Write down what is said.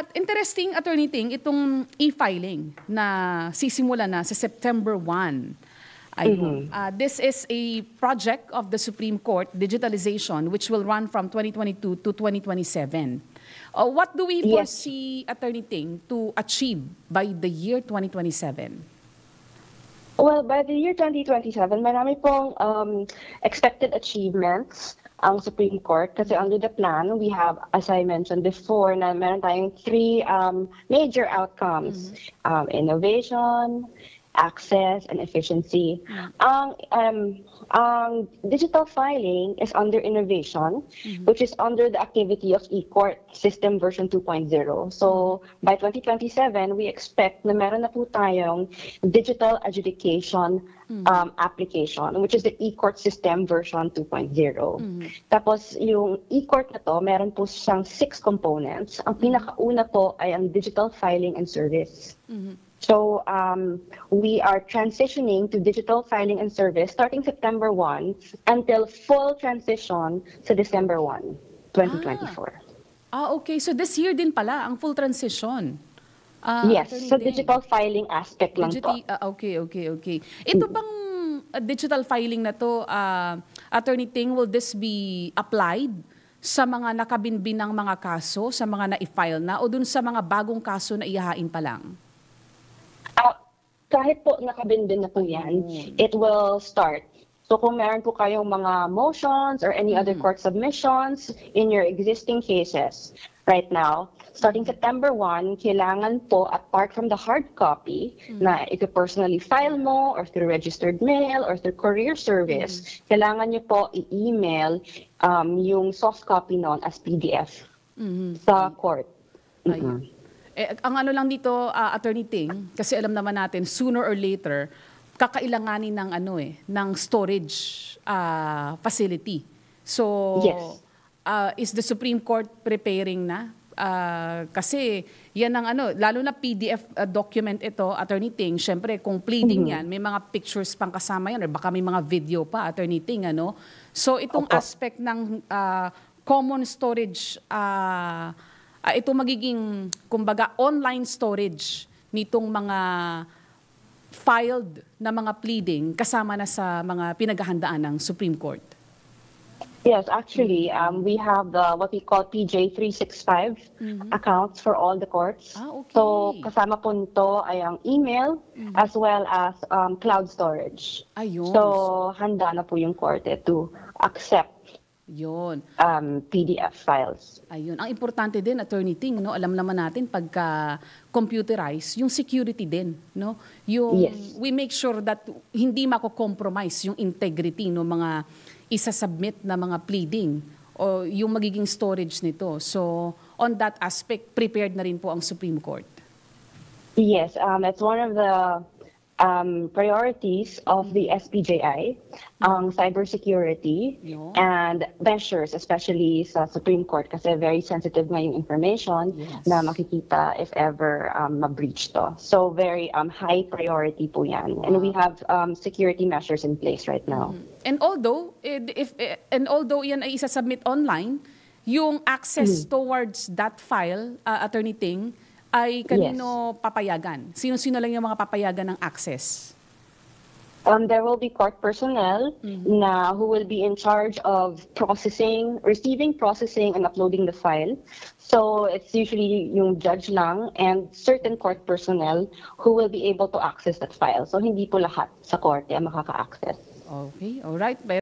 At interesting, Attorney Ting, itong e-filing na sisimula na sa September 1. Ayun. This is a project of the Supreme Court, digitalization, which will run from 2022 to 2027. What do we foresee, Attorney Ting, to achieve by the year 2027? Well, by the year 2027, marami pong expected achievements ang Supreme Court kasi under the plan, we have, as I mentioned before, na meron tayong three major outcomes, innovation, access, and efficiency. Ang digital filing is under innovation, which is under the activity of eCourt System version 2.0. So by 2027, we expect na meron na po tayong digital adjudication application, which is the eCourt System version 2.0. Tapos yung eCourt na to, meron po siyang 6 components. Ang pinakauna po ay ang digital filing and service. So we are transitioning to digital filing and service starting September 1 until full transition sa December 1, 2024. Okay. So this year din pala ang full transition. Yes, so digital filing aspect lang po. Okay. Ito bang digital filing na to, Attorney Ting, will this be applied sa mga nakabinbin ng mga kaso, sa mga na-file na, o dun sa mga bagong kaso na ihahain pa lang? Kahit po nakabinbin na po yan, it will start. So kung meron po kayong mga motions or any other court submissions in your existing cases right now, starting September 1, kailangan po, apart from the hard copy na if you personally file mo or through registered mail or through courier service, kailangan nyo po i-email yung soft copy noon as PDF sa court. Ang ano lang dito, Attorney Ting, kasi alam naman natin, sooner or later, kakailanganin ng ng storage facility. So, is the Supreme Court preparing na? Kasi yan ang lalo na PDF document ito, Attorney Ting, syempre kung pleading yan, may mga pictures pang kasama yan or baka may mga video pa, Attorney Ting, So, itong aspect ng common storage, ito magiging, kumbaga, online storage nitong mga filed na mga pleading kasama na sa mga pinaghahandaan ng Supreme Court. Yes, actually, we have what we call PJ 365 accounts for all the courts. So kasama po nito ay ang email as well as cloud storage. Ayun. So handa na po yung korte to accept PDF files. Ayun. Ang importante din, Attorney Ting, alam naman natin pagka computerized, yung security din, Yung we make sure that hindi mako-compromise yung integrity ng mga isa-submit na mga pleading o yung magiging storage nito. So, on that aspect, prepared na rin po ang Supreme Court. Yes, it's one of the priorities of the SPJI, cybersecurity and measures, especially sa Supreme Court kasi very sensitive nga yung information na makikita if ever ma-breach to. So very high priority po yan. And we have security measures in place right now. And although yan ay isa-submit online, yung access towards that file, Attorney Ting, ay kanino papayagan? Sino-sino lang yung mga papayagan ng access? There will be court personnel na who will be in charge of receiving, processing, and uploading the file. So it's usually yung judge lang and certain court personnel who will be able to access that file. So hindi po lahat sa korte ang makaka-access. Okay, all right.